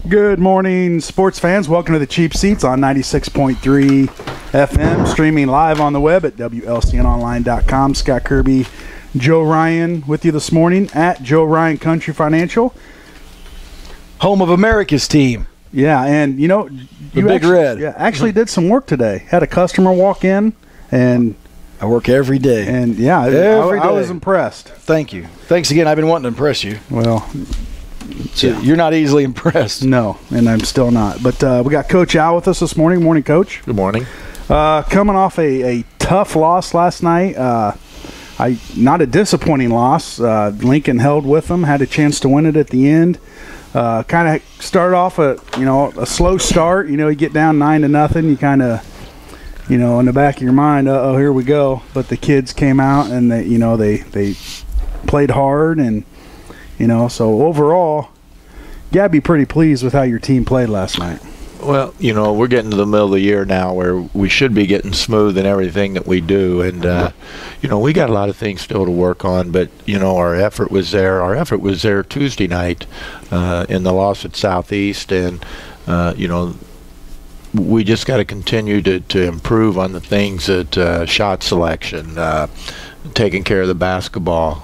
Good morning, sports fans. Welcome to the Cheap Seats on 96.3 FM, streaming live on the web at WLCN-online.com. Scott Kirby, Joe Ryan with you this morning at Joe Ryan Country Financial. Home of America's team. Yeah, and you know, you Big Red. Yeah, actually did some work today. Had a customer walk in, and I work every day. And yeah, I was impressed. Thank you. Thanks again. I've been wanting to impress you. Well, so you're not easily impressed. No, and I'm still not. But we got Coach Al with us this morning. Morning, Coach. Good morning. Coming off a tough loss last night. Not a disappointing loss. Lincoln held with them, had a chance to win it at the end. Kind of started off a slow start. You get down 9-0. You kind of, in the back of your mind, oh, here we go. But the kids came out and they played hard, and so overall, you gotta be pretty pleased with how your team played last night. Well, we're getting to the middle of the year now where we should be getting smooth in everything that we do. And, we got a lot of things still to work on, but, our effort was there. Our effort was there Tuesday night in the loss at Southeast. And, we just got to continue to improve on the things that shot selection, taking care of the basketball.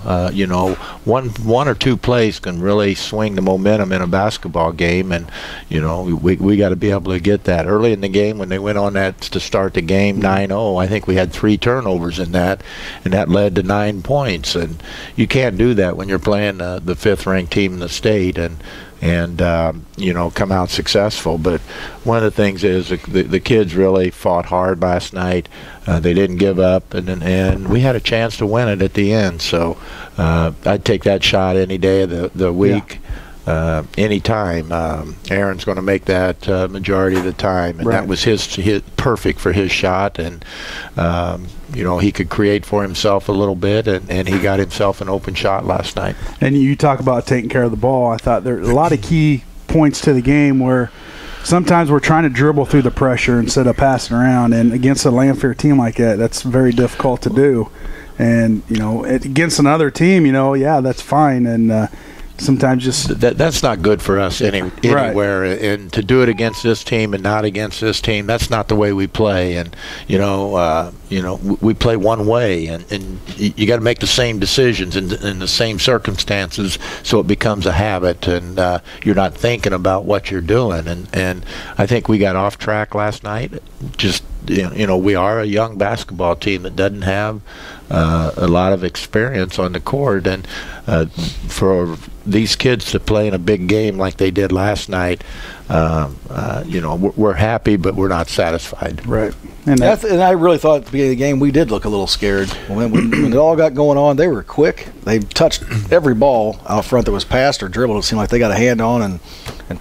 One or two plays can really swing the momentum in a basketball game, and we got to be able to get that. Early in the game, when they went on that to start the game 9-0, I think we had 3 turnovers in that, and that led to 9 points. And you can't do that when you're playing the 5th-ranked team in the state and come out successful. But one of the things is the kids really fought hard last night. They didn't give up, and we had a chance to win it at the end. So I'd take that shot any day of the week, any time. Aaron's going to make that majority of the time, and that was his perfect for his shot. And he could create for himself a little bit, and he got himself an open shot last night. And you talk about taking care of the ball. I thought there are a lot of key points to the game where sometimes we're trying to dribble through the pressure instead of passing around, and against a Lanphier team like that, that's very difficult to do. And against another team, that's fine. And sometimes just that's not good for us anywhere. Right. And to do it against this team and not against this team, that's not the way we play. And we play one way, and you got to make the same decisions in the same circumstances, so it becomes a habit, and you're not thinking about what you're doing. And I think we got off track last night. Just we are a young basketball team that doesn't have a lot of experience on the court, and for these kids to play in a big game like they did last night, we're happy, but we're not satisfied. Right. And I really thought at the beginning of the game we did look a little scared. When it all got going on, they were quick. They touched every ball out front that was passed or dribbled. It seemed like they got a hand on and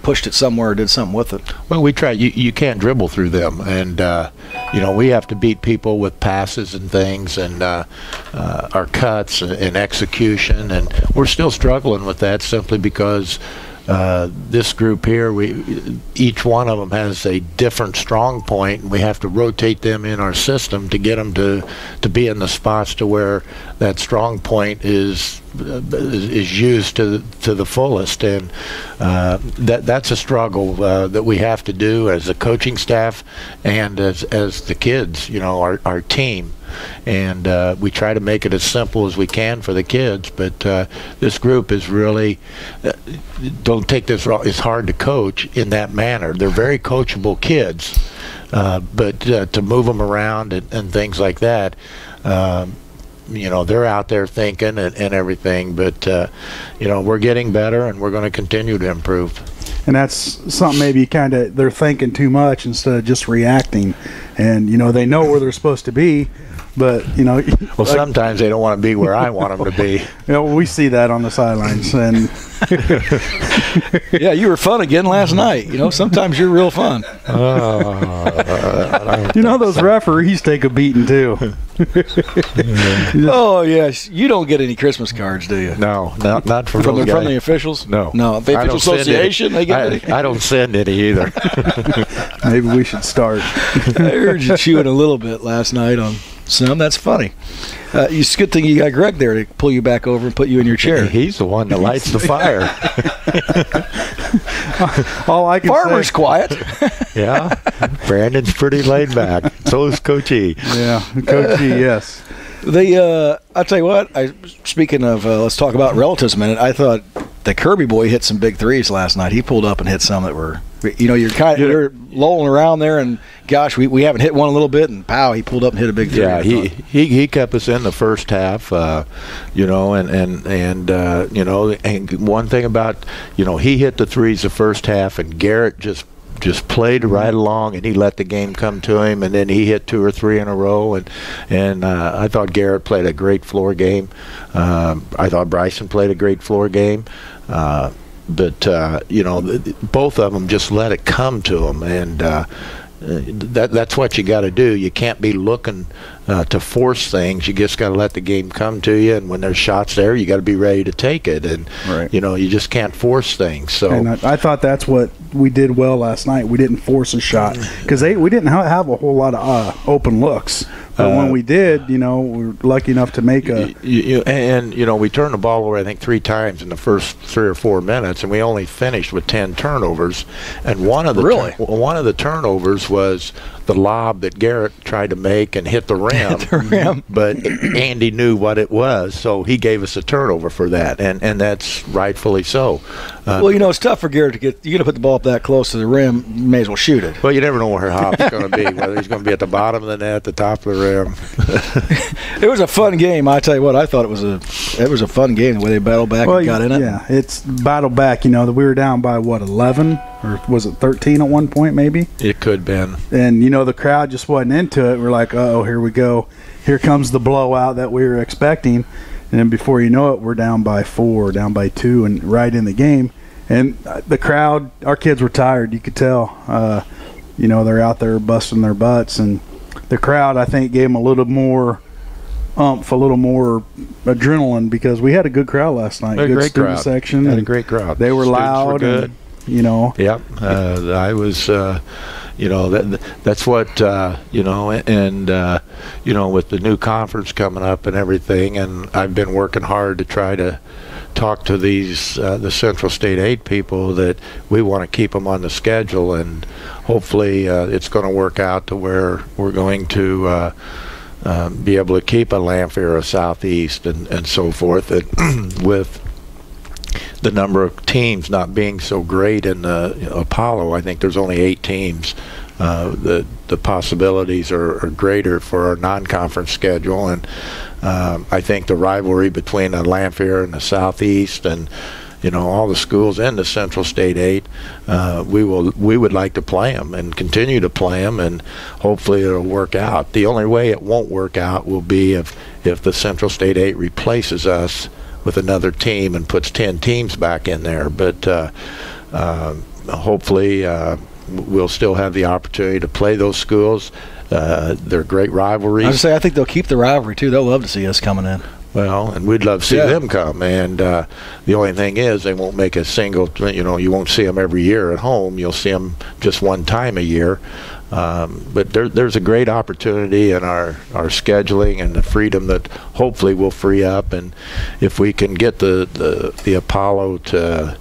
pushed it somewhere or did something with it. Well, we tried. You can't dribble through them, and we have to beat people with passes and things, and our cuts and execution, and we're still struggling with that simply because this group here, each one of them has a different strong point, and we have to rotate them in our system to get them to be in the spots to where that strong point is used to the fullest. And that's a struggle that we have to do as a coaching staff and as the kids, our team. And we try to make it as simple as we can for the kids, but this group is really, don't take this wrong, it's hard to coach in that manner. They're very coachable kids, but to move them around and things like that, they're out there thinking and everything, but we're getting better, and we're going to continue to improve. And that's something maybe they're thinking too much instead of just reacting. And they know where they're supposed to be, but well, sometimes they don't want to be where I want them to be. We see that on the sidelines. And yeah, you were fun again last night. Sometimes you're real fun. Those referees take a beating too. Oh yes, you don't get any Christmas cards, do you? No, not from the officials. No, the official association. They get any. I don't send any either. Maybe we should start. I heard you chewing a little bit last night on some. That's funny. It's a good thing you got Greg there to pull you back over and put you in your chair. He's the one that lights the fire. All I can Farmer's quiet. Yeah, Brandon's pretty laid back. So is Coach E. Yeah, Coach E, yes. I'll tell you what, speaking of, let's talk about relatives a minute. I thought the Kirby boy hit some big threes last night. He pulled up and hit some that were, you're lolling around there, and gosh, we haven't hit one a little bit, and pow, he pulled up and hit a big three. Yeah, he kept us in the first half, and one thing about, he hit the threes the first half, and Garrett just played right along, and he let the game come to him, and then he hit 2 or 3 in a row, and I thought Garrett played a great floor game. I thought Bryson played a great floor game, but both of them just let it come to them, and that's what you got to do. You can't be looking to force things. You just got to let the game come to you, and when there's shots there, you got to be ready to take it, and right. You just can't force things. So and I thought that's what we did well last night. We didn't force a shot because we didn't have a whole lot of open looks. But when we did, we were lucky enough to make a. We turned the ball over, I think, 3 times in the first 3 or 4 minutes, and we only finished with 10 turnovers. And one of the turnovers was the lob that Garrett tried to make and hit the rim. But Andy knew what it was, so he gave us a turnover for that, and that's rightfully so. It's tough for Garrett to get. You got to put the ball up that close to the rim. You may as well shoot it. Well, you never know where Hop's going to be. Whether he's going to be at the bottom of the net, the top of the rim. It was a fun game. I tell you what, I thought it was a fun game. The way they battled back and got in it. Yeah, it's battled back. We were down by 11 or was it 13 at one point maybe? It could have been. And the crowd just wasn't into it. We're like, oh, here we go. Here comes the blowout that we were expecting. And then before you know it, we're down by 4, down by 2, and right in the game. And the crowd, our kids were tired. You could tell. They're out there busting their butts, and the crowd, I think, gave them a little more oomph, a little more adrenaline, because we had a good crowd last night. A good great student crowd. section. Had a great crowd. They were Students loud. Were good. Yep. I was. That's what with the new conference coming up and everything, and I've been working hard to try to talk to these the Central State 8 people that we want to keep them on the schedule, and hopefully it's going to work out to where we're going to be able to keep a Lanphier, a Southeast, and so forth. And with the number of teams not being so great in Apollo, I think there's only 8 teams. The possibilities are greater for our non-conference schedule, and I think the rivalry between the Lanphier and the Southeast, and all the schools in the Central State 8, we would like to play them and continue to play them, and hopefully it'll work out. The only way it won't work out will be if the Central State 8 replaces us with another team and puts 10 teams back in there. But hopefully we'll still have the opportunity to play those schools. They're great rivalries. I think they'll keep the rivalry too. They'll love to see us coming in. Well, and we'd love to see them come. And the only thing is, they won't make a single. You won't see them every year at home. You'll see them just one time a year. But there's a great opportunity in our scheduling and the freedom that hopefully will free up. And if we can get the Apollo to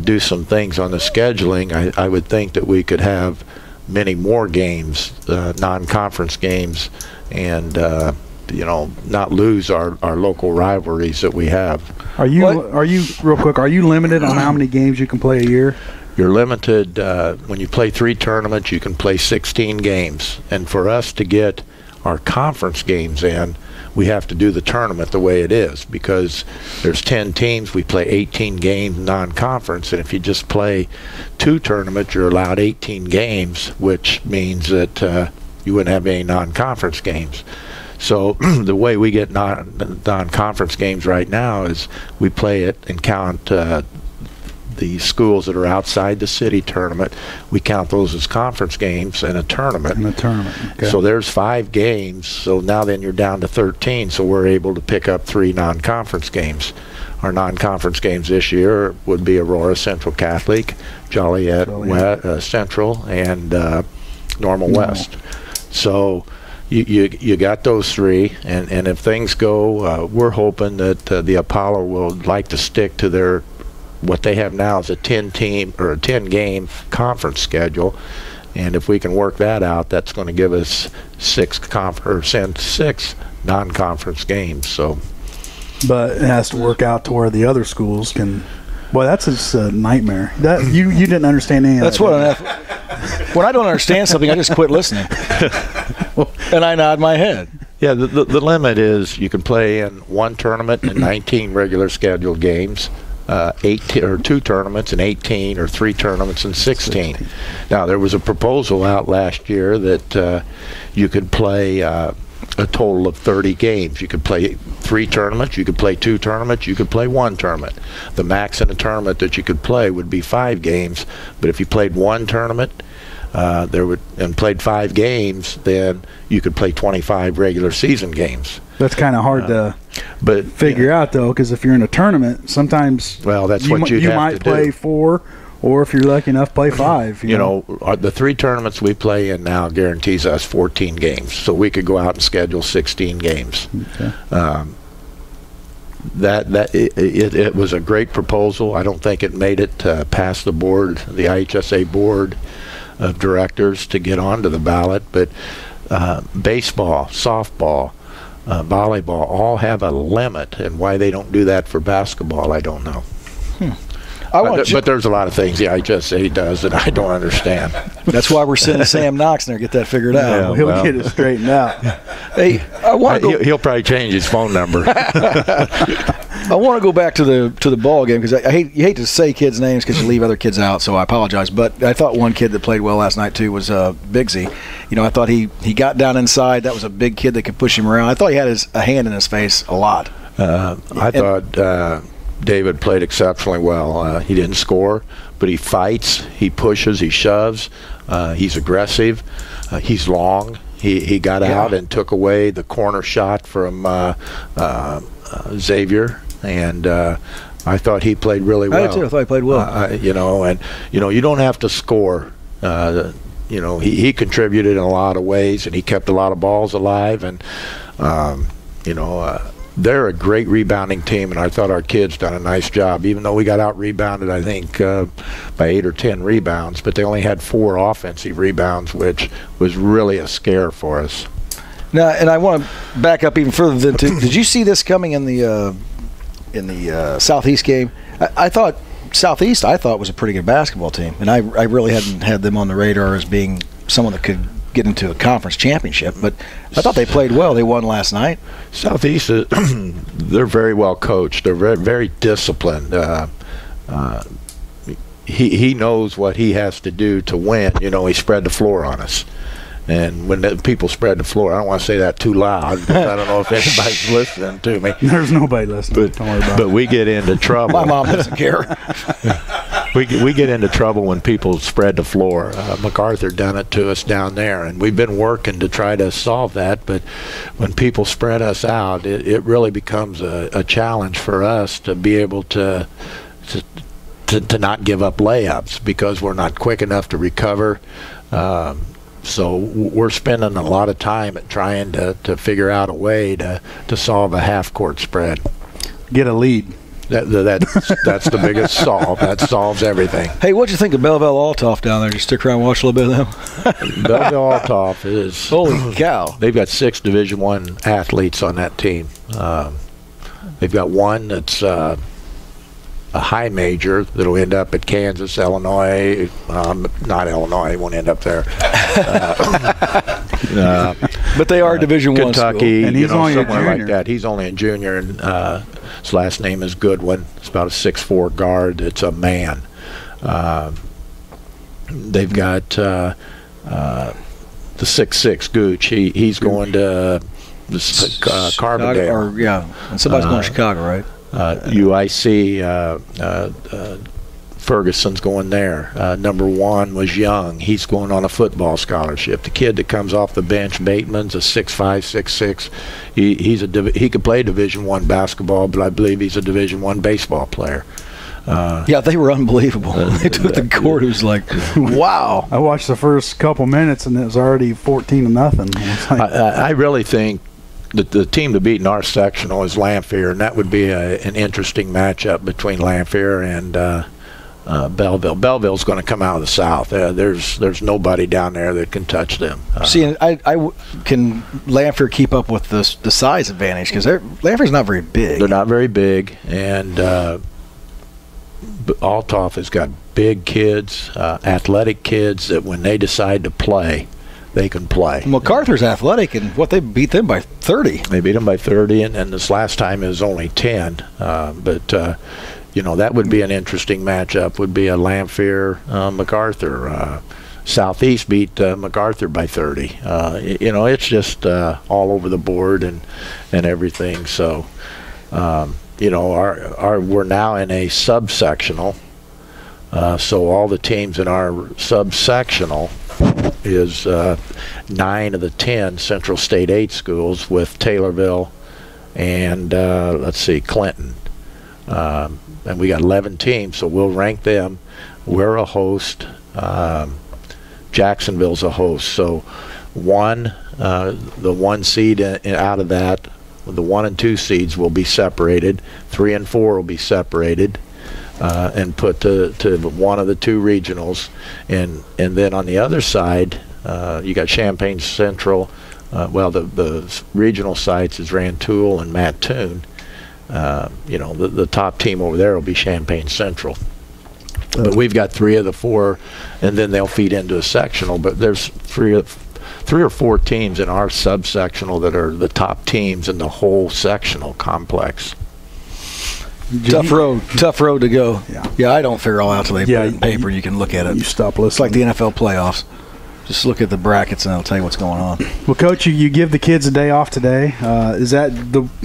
do some things on the scheduling, I would think that we could have many more games, non-conference games, and not lose our local rivalries that we have. Are you real quick? Are you limited on how many games you can play a year? You're limited when you play 3 tournaments. You can play 16 games, and for us to get our conference games in, we have to do the tournament the way it is, because there's 10 teams. We play 18 games non-conference, and if you just play 2 tournaments, you're allowed 18 games, which means that you wouldn't have any non-conference games. So the way we get non-conference games right now is we play it and count the schools that are outside the city tournament. We count those as conference games and a tournament. Okay. So there's 5 games. So now then you're down to 13. So we're able to pick up 3 non-conference games. Our non-conference games this year would be Aurora Central Catholic, Joliet Central, and Normal West. So you got those 3, and if things go, we're hoping that the Apollo will like to stick to their what they have now is a 10-team or a 10-game conference schedule, and if we can work that out, that's going to give us 6 non-conference games. So, but it has to work out to where the other schools can. Boy, that's just a nightmare. That you didn't understand any of that. That's what when I don't understand something, I just quit listening, and I nod my head. Yeah, the limit is you can play in 1 tournament and 19 regular scheduled games, 2 tournaments and 18, or 3 tournaments and 16. Now, there was a proposal out last year that you could play a total of 30 games. You could play 3 tournaments, you could play 2 tournaments, you could play 1 tournament. The max in a tournament that you could play would be 5 games, but if you played 1 tournament and played 5 games, then you could play 25 regular season games. That's kind of hard to figure out, though, because if you're in a tournament, sometimes that's what you might play 4, or if you're lucky enough, play 5. You know, the 3 tournaments we play in now guarantees us 14 games, so we could go out and schedule 16 games. Okay. It was a great proposal. I don't think it made it past the board, the IHSA board of directors, to get onto the ballot, but baseball, softball, volleyball all have a limit, and why they don't do that for basketball, I don't know. But there's a lot of things the IHSA does that I don't understand. That's why we're sending Sam Knox in there to get that figured out. Yeah, he'll get it straightened out. Hey, he'll probably change his phone number. I want to go back to the ball game, because you hate to say kids' names because you leave other kids out, so I apologize. But I thought one kid that played well last night too was Bigsy. I thought he got down inside. That was a big kid that could push him around. I thought he had a hand in his face a lot. I thought David played exceptionally well. He didn't score, but he fights, he pushes, he shoves, he's aggressive, he's long. He got out and took away the corner shot from Xavier, and I thought he played really well. I did too. I thought he played well. You don't have to score. He contributed in a lot of ways, and he kept a lot of balls alive, and they're a great rebounding team, and I thought our kids done a nice job, even though we got out-rebounded, I think, by 8 or 10 rebounds, but they only had 4 offensive rebounds, which was really a scare for us. Now, and I want to back up even further did you see this coming in the Southeast game? I thought Southeast was a pretty good basketball team, and I really hadn't had them on the radar as being someone that could get into a conference championship, but I thought they played well. They won last night. Southeast, they're very well coached. They're very, very disciplined. He knows what he has to do to win. He spread the floor on us. And when people spread the floor, I don't want to say that too loud, because I don't know if anybody's listening to me. There's nobody listening. Don't worry about it. But we get into trouble. My mom doesn't care. We get into trouble when people spread the floor. MacArthur done it to us down there, and we've been working to try to solve that. But when people spread us out, it really becomes a challenge for us to be able to not give up layups, because we're not quick enough to recover. So we're spending a lot of time at trying to figure out a way to solve a half-court spread. Get a lead. That's the biggest solve. That solves everything. Hey, what'd you think of Belleville Altoff down there? Did you stick around and watch a little bit of them? Belleville Altoff is... Holy cow. They've got 6 Division I athletes on that team. They've got one that's a high major that'll end up at Kansas, Illinois. Not Illinois, he won't end up there. But they are Division I Kentucky, school. And he's only somewhere a junior. like that. He's only a junior, and his last name is Goodwin. It's about a 6'4" guard. It's a man. They've got the 6'6" Gooch. He's going to Carbondale. And somebody's going to Chicago, right? UIC, Ferguson's going there. Number 1 was Young. He's going on a football scholarship. The kid that comes off the bench, Bateman's a 6'5", 6'6". He could play Division I basketball, but I believe he's a Division I baseball player. Yeah, they were unbelievable. They took the court. It was like, wow. I watched the first couple minutes, and it was already 14-0. Like, I really think that the team to beat in our sectional is Lanphier, and that would be an interesting matchup between Lanphier and Belleville. Belleville's going to come out of the south. There's nobody down there that can touch them. See, can Lanphier keep up with the size advantage? Because Lanphier's not very big. They're not very big, and Althoff has got big kids, athletic kids that when they decide to play, they can play. MacArthur's athletic, and they beat them by 30. They beat them by 30, and this last time it was only 10. But that would be an interesting matchup. Would be a Lanphier MacArthur. Southeast beat MacArthur by 30. It's just all over the board and everything. So, we're now in a subsectional. So all the teams in our subsectional is 9 of the 10 Central State 8 schools with Taylorville and Clinton. And we got 11 teams, so we'll rank them. We're a host. Jacksonville's a host. So the 1 seed out of that, the 1 and 2 seeds will be separated. 3 and 4 will be separated. And put to one of the 2 regionals, and then on the other side, you got Champaign Central. The regional sites is Rantoul and Mattoon. The top team over there will be Champaign Central. But we've got 3 of the 4, and then they'll feed into a sectional. But there's 3 or 4 teams in our subsectional that are the top teams in the whole sectional complex. Tough road to go. Yeah, I don't figure all out till they put it in paper. You can look at it. You stop listening. It's like the NFL playoffs. Just look at the brackets and it'll tell you what's going on. Well, Coach, you give the kids a day off today. Is that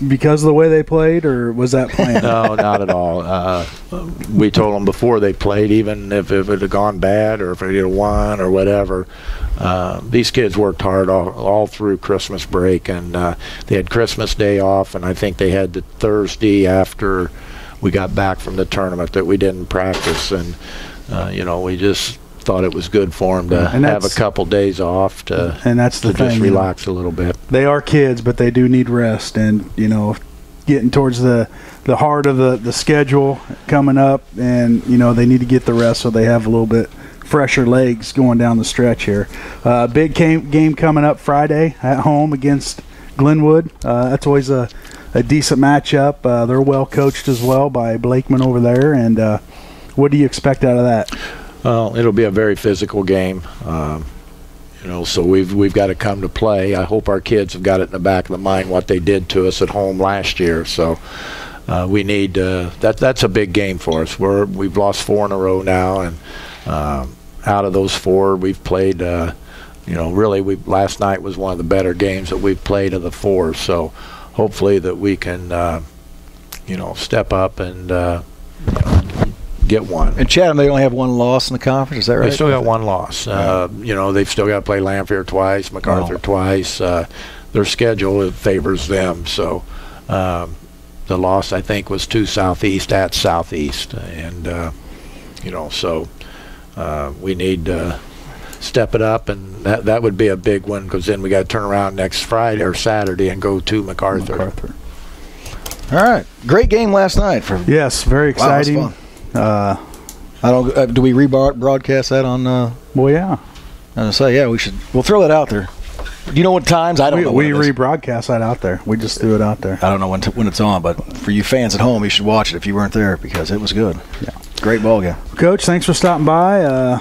because of the way they played, or was that planned? No, not at all. We told them before they played, even if it had gone bad or if it had won or whatever, these kids worked hard all through Christmas break, and they had Christmas Day off, and I think they had the Thursday after we got back from the tournament that we didn't practice, and we just thought it was good for them to have a couple days off to just relax a little bit. They are kids, but they do need rest, and getting towards the heart of the schedule coming up, and they need to get the rest so they have a little bit fresher legs going down the stretch here. Big game coming up Friday at home against Glenwood. That's always a decent matchup. They're well coached as well by Blakeman over there. And what do you expect out of that? Well, it'll be a very physical game. So we've got to come to play. I hope our kids have got it in the back of the mind what they did to us at home last year. So we need that's a big game for us. We've lost 4 in a row now, and out of those 4, we've played. Last night was one of the better games that we've played of the 4. So hopefully that we can, step up and get one. And Chatham, they only have 1 loss in the conference. Is that right? They still got 1 loss. They've still got to play Lanphier twice, MacArthur twice. Their schedule favors them. So the loss, I think, was to Southeast at Southeast, and so we need to step it up, and that would be a big one, because then we got to turn around next Friday or Saturday and go to MacArthur. All right, great game last night. Yes, very exciting. Wow, that was fun. Do we rebroadcast that on? Well, yeah. I was gonna say, we should. We'll throw that out there. Do you know what times? I don't know. We rebroadcast that out there. We just threw it out there. I don't know when it's on, but for you fans at home, you should watch it if you weren't there, because it was good. Yeah, great ball game. Coach, thanks for stopping by.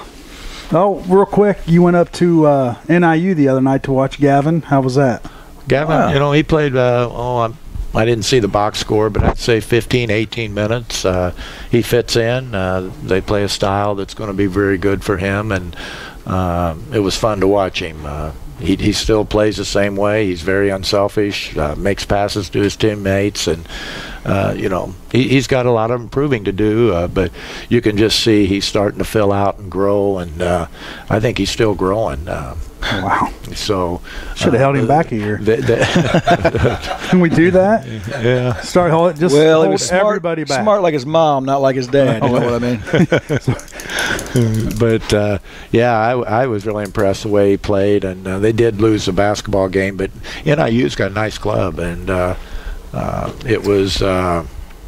Real quick, you went up to NIU the other night to watch Gavin. How was that? Gavin, he played. I didn't see the box score, but I'd say 15, 18 minutes. He fits in. They play a style that's going to be very good for him, and it was fun to watch him. He still plays the same way. He's very unselfish, makes passes to his teammates, and he's got a lot of improving to do, but you can just see he's starting to fill out and grow, and I think he's still growing. Wow. So should have held him back a year. Can we do that? Yeah. Start hold just well, hold he was smart, everybody back. Smart like his mom, not like his dad. You know what I mean? But yeah, I was really impressed the way he played, and they did lose the basketball game, but NIU's got a nice club, and it was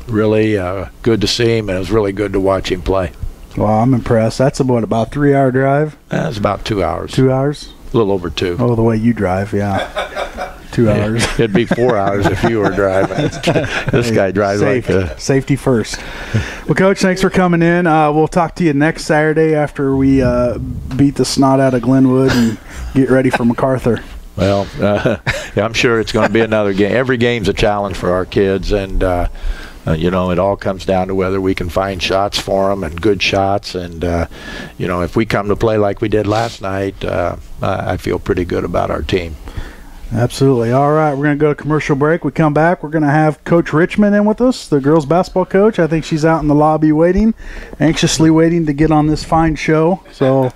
really good to see him, and it was really good to watch him play. Well, I'm impressed. That's about 3-hour drive. It's about 2 hours. 2 hours. A little over 2. Oh, the way you drive, yeah. 2 hours. It'd be 4 hours if you were driving. This guy drives safety first. Well, Coach, thanks for coming in. We'll talk to you next Saturday after we beat the snot out of Glenwood and get ready for MacArthur. Well, yeah, I'm sure it's going to be another game. Every game's a challenge for our kids, and it all comes down to whether we can find shots for them and good shots. And, if we come to play like we did last night, I feel pretty good about our team. Absolutely. All right, we're going to go to commercial break. We come back, we're going to have Coach Richmond in with us, the girls basketball coach. I think she's out in the lobby waiting, anxiously waiting to get on this fine show. So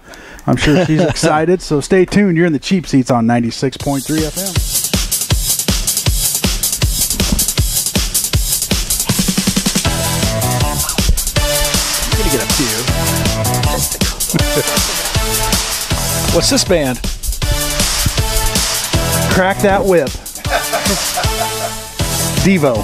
I'm sure she's excited. So stay tuned. You're in the Cheap Seats on 96.3 FM. Get up to you. What's this band? Crack That Whip. Devo.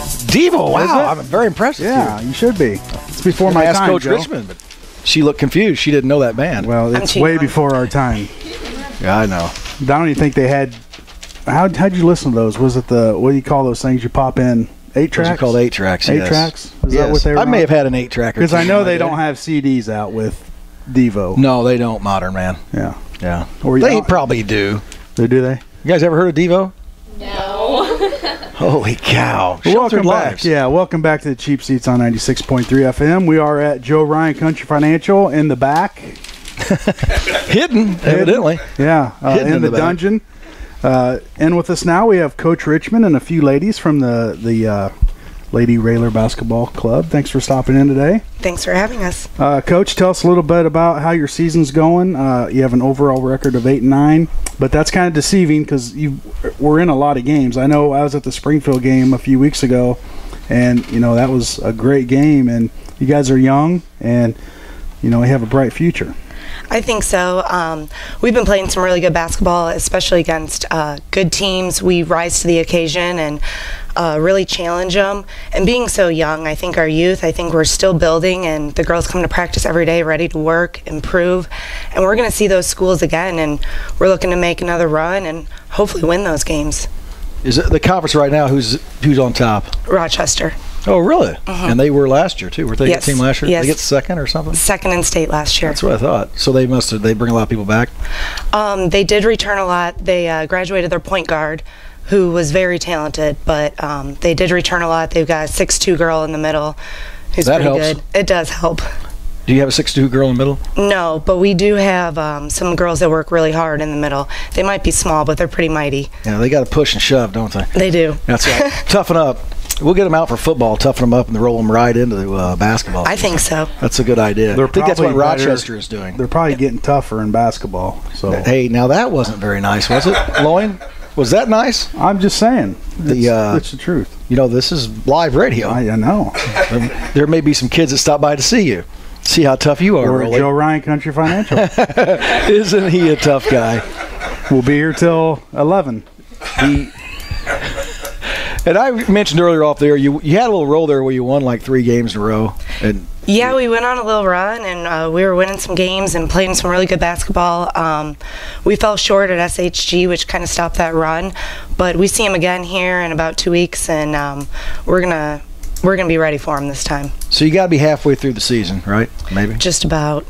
Wow, I'm very impressed with Yeah, you should be. It's before my asked time, Coach Joe. Richmond, but she looked confused. She didn't know that band. Well, it's way before our time. Yeah, I know. I don't even think they had. How'd you listen to those? Was it what do you call those things you pop in? 8-tracks? Those are called 8-tracks. 8-tracks? Is yes. that what they were I may have had an 8-track. Because I know they don't have CDs out with Devo. No, they don't, Modern Man. Yeah. Or they probably do. Do they? You guys ever heard of Devo? No. Holy cow. Welcome back. Yeah, welcome back to the Cheap Seats on 96.3 FM. We are at Joe Ryan Country Financial in the back. Hidden, evidently. Yeah, in the dungeon. And with us now, we have Coach Richmond and a few ladies from the Lady Railer Basketball Club. Thanks for stopping in today. Thanks for having us. Coach, tell us a little bit about how your season's going. You have an overall record of 8-9, but that's kind of deceiving because you were in a lot of games. I know I was at the Springfield game a few weeks ago, and that was a great game. And you guys are young, and you have a bright future. I think so. We've been playing some really good basketball, especially against good teams. We rise to the occasion and really challenge them. And being so young, I think our youth, I think we're still building, and the girls come to practice every day ready to work, improve. And we're going to see those schools again, and we're looking to make another run and hopefully win those games. Is it the conference right now? Who's on top? Rochester. Oh, really? And they were last year, too. Were they a team last year? Yes. They get second or something? Second in state last year. That's what I thought. So they bring a lot of people back? They did return a lot. They graduated their point guard, who was very talented, but they did return a lot. They've got a 6'2" girl in the middle who's pretty good. It does help. Do you have a 6'2" girl in the middle? No, but we do have some girls that work really hard in the middle. They might be small, but they're pretty mighty. Yeah, they got to push and shove, don't they? They do. That's right. Toughen up. We'll get them out for football, toughen them up, and roll them right into the basketball. I think so. That's a good idea. I think that's what Rochester is doing. They're probably getting tougher in basketball. So hey, now that wasn't very nice, was it, Loin? Was that nice? I'm just saying. It's the truth. This is live radio. I know. There may be some kids that stop by to see you. See how tough you are, We're at Joe Ryan Country Financial. Isn't he a tough guy? We'll be here till 11. And I mentioned earlier off there, you had a little roll there where you won like 3 games in a row. And yeah, we went on a little run, and we were winning some games and playing some really good basketball. We fell short at SHG, which kind of stopped that run. But we see them again here in about 2 weeks, and we're gonna be ready for them this time. So you got to be halfway through the season, right? Maybe. Just about.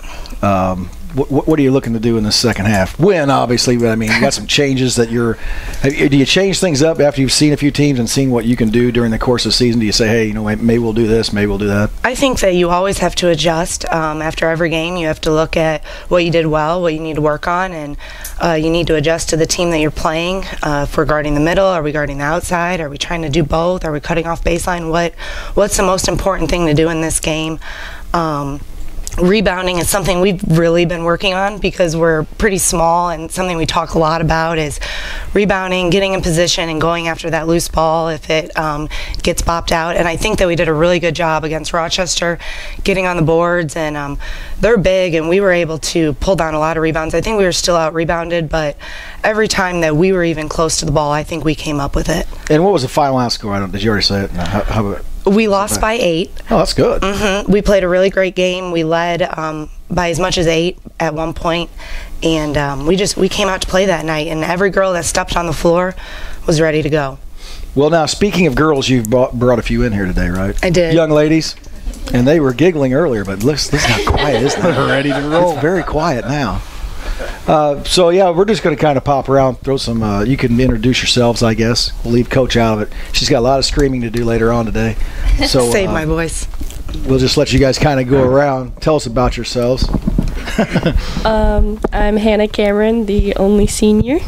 What are you looking to do in the second half? Win, obviously, but I mean, you got some changes that do you change things up after you've seen a few teams and seen what you can do during the course of the season? Do you say, hey, maybe we'll do this, maybe we'll do that? I think that you always have to adjust. After every game, you have to look at what you did well, what you need to work on, and you need to adjust to the team that you're playing. If we're guarding the middle, are we guarding the outside? Are we trying to do both? Are we cutting off baseline? What's the most important thing to do in this game? rebounding is something we've really been working on because we're pretty small, and something we talk a lot about is rebounding, getting in position, and going after that loose ball if it gets bopped out. And I think that we did a really good job against Rochester getting on the boards, and they're big, and we were able to pull down a lot of rebounds. I think we were still out rebounded, but every time that we were even close to the ball, I think we came up with it. And what was the final out score? Did you already say it? No, how about we lost by 8. Oh, that's good. We played a really great game. We led by as much as 8 at one point, and we came out to play that night, and every girl that stepped on the floor was ready to go. Well, now, speaking of girls, you've brought a few in here today, right? I did. Young ladies, and they were giggling earlier, but listen how quiet is that? They're ready to roll. It's very quiet now. So yeah, we're just going to kind of pop around, throw some. You can introduce yourselves, I guess. We'll leave Coach out of it. She's got a lot of screaming to do later on today. So Save my voice. We'll just let you guys kind of go around. Tell us about yourselves. I'm Hannah Cameron, the only senior.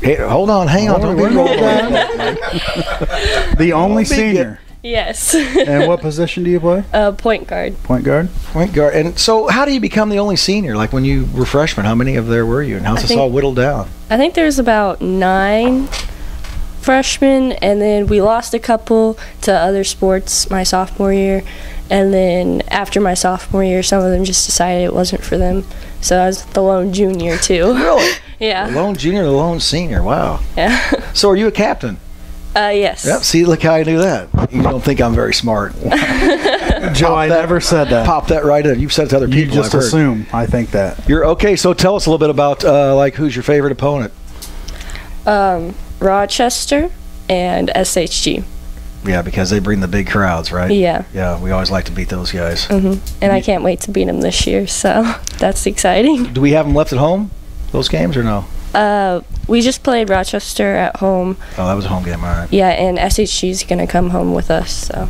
Hey, hold on, hang on. Don't be rolled down. The only senior. Yes. And what position do you play? Point guard. Point guard? Point guard. And so how do you become the only senior? Like when you were freshmen, how many of there were you? And how's this all whittled down? I think there's about 9 freshmen, and then we lost a couple to other sports my sophomore year. And then after my sophomore year, some of them just decided it wasn't for them. So I was the lone junior too. Really? Yeah. The lone junior, the lone senior. Wow. Yeah. So are you a captain? Yes. Yep. See, look how I knew that. You don't think I'm very smart. Joe, I never said that. Pop that right in. You've said it to other You people. just assume I think that. You're okay. So tell us a little bit about like who's your favorite opponent? Rochester and SHG. Yeah, because they bring the big crowds, right? Yeah. Yeah, we always like to beat those guys. And I can't wait to beat them this year, so that's exciting. Do we have them left at home, those games, or no? We just played Rochester at home. Oh, that was a home game, all right. Yeah, and SHG's gonna come home with us, so.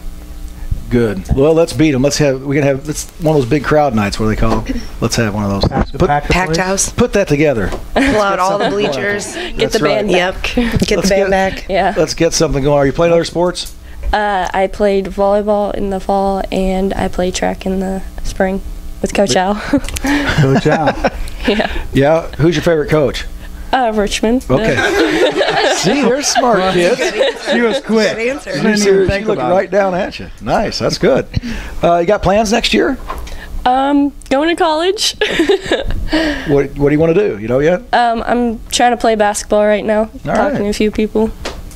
Good. Well, let's beat them. Let's one of those big crowd nights. What do they call them? Let's have one of those. Packed house. Put that together. Pull out all the bleachers. Get the band back. Get the band back. Yeah. Let's get something going. Are you playing other sports? I played volleyball in the fall, and I played track in the spring with Coach Al. Coach Al. Yeah. Yeah. Who's your favorite coach? Richmond. Okay. See, they're smart kids. She was quick. Good answer. She looked right down at you. Nice. That's good. You got plans next year? Going to college. What do you want to do? You know yet? I'm trying to play basketball right now. Talking right. to a few people.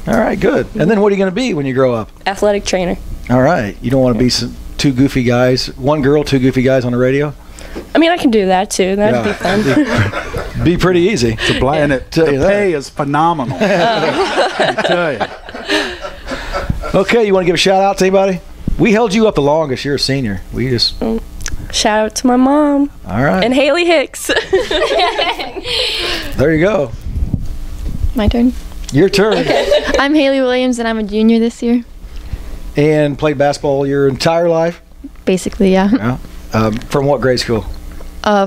All right, good. And then what are you going to be when you grow up? Athletic trainer. All right. You don't want to be two goofy guys, one girl, two goofy guys on the radio? I mean, I can do that too. That'd be fun. Be pretty easy. And the pay is phenomenal. I tell you. Okay, you want to give a shout out to anybody? We held you up the longest. You're a senior. We just shout out to my mom. All right. And Haley Hicks. There you go. My turn. Your turn. Okay. I'm Haley Williams, and I'm a junior this year. And played basketball your entire life? Basically, yeah. From what grade school?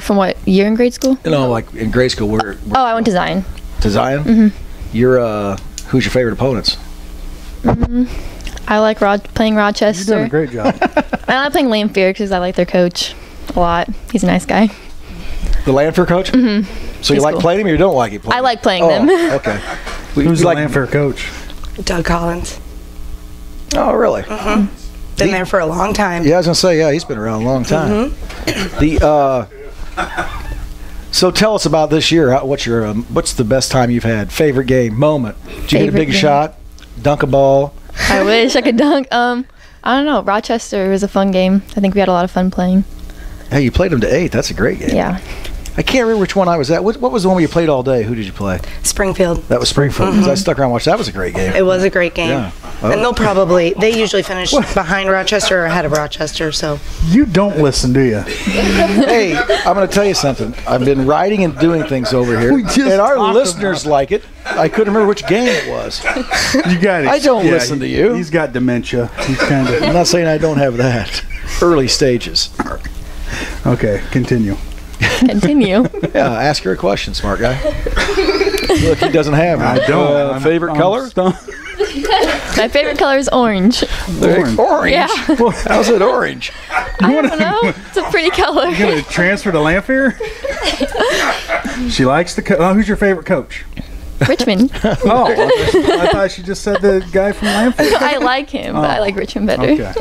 From what year in grade school? No, like in grade school. Where I went to Zion. To Zion? Mm-hmm. You're who's your favorite opponents? I like playing Rochester. You're doing a great job. I like playing Lanphier because I like their coach a lot. He's a nice guy. The Lanphier coach? Mm-hmm. So you like playing him or you don't like him playing? I like playing them. Okay. Who's the Lanphier coach? Doug Collins. Oh, really? Been there for a long time. Yeah, I was gonna say, yeah, he's been around a long time. So tell us about this year. What's the best time you've had? Favorite game, moment? Did you hit a big shot? Dunk a ball? I wish I could dunk. I don't know. Rochester was a fun game. I think we had a lot of fun playing. Hey, you played them to 8. That's a great game. Yeah. I can't remember which one I was at. What was the one where you played all day? Who did you play? Springfield. That was Springfield. Because I stuck around and watched. That was a great game. It was a great game. Yeah. And they usually finish behind Rochester or ahead of Rochester, so. You don't listen, do you? Hey, I'm going to tell you something. I've been writing and doing things over here, and our listeners like it. I couldn't remember which game it was. You got it. I don't listen to you. He's got dementia. He's kind of. I'm not saying I don't have that. Early stages. Okay, continue. Continue. Yeah, ask her a question, smart guy. Look, he doesn't have one. I don't. Favorite color? My favorite color is orange. Orange? Yeah. How's it orange? I don't know. It's a pretty color. You gonna transfer to Lanphier? She likes the who's your favorite coach? Richmond. Oh, I thought she just said the guy from Lanphier. I like him, but I like Richmond better. Okay.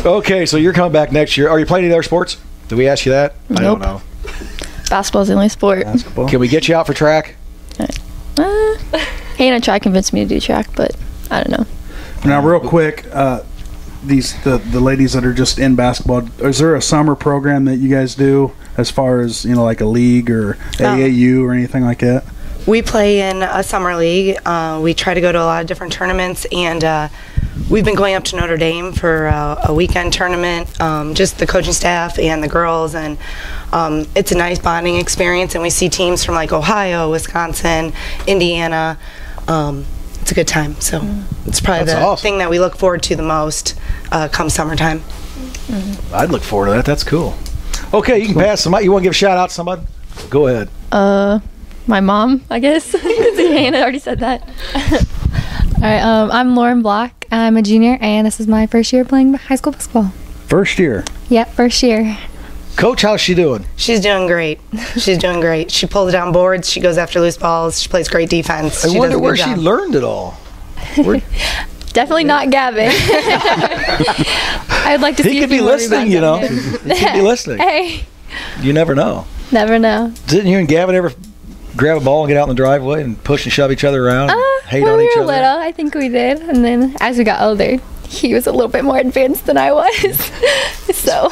Okay, so you're coming back next year. Are you playing any other sports? Did we ask you that? I don't Nope. know. Basketball's the only sport. Basketball. Can we get you out for track? Hannah tried to convince me to do track, but I don't know. Now, real quick, the ladies that are just in basketball, is there a summer program that you guys do as far as, like a league or AAU or anything like that? We play in a summer league. We try to go to a lot of different tournaments, and we've been going up to Notre Dame for a weekend tournament, just the coaching staff and the girls, and it's a nice bonding experience, and we see teams from like Ohio, Wisconsin, Indiana. It's a good time, so it's probably That's the awesome. thing that we look forward to the most come summertime. I'd look forward to that. That's cool. Okay, you can pass the mic. You want to give a shout out to somebody? Go ahead. My mom, I guess, because Hannah already said that. All right, I'm Lauren Block. I'm a junior, and this is my first year playing high school basketball. First year. Yep, first year. Coach, how's she doing? She's doing great. She's doing great. She pulls down boards. She goes after loose balls. She plays great defense. I She wonder does a where good she job. learned it all. Definitely not Gavin. I'd like to see He a could be few more listening, rebounds you on know. him. He could be listening. Hey, You never know. never know. Didn't you and Gavin ever grab a ball and get out in the driveway and push and shove each other around and hate when on we each were other? little, I think we did, and then as we got older, he was a little bit more advanced than I was. So,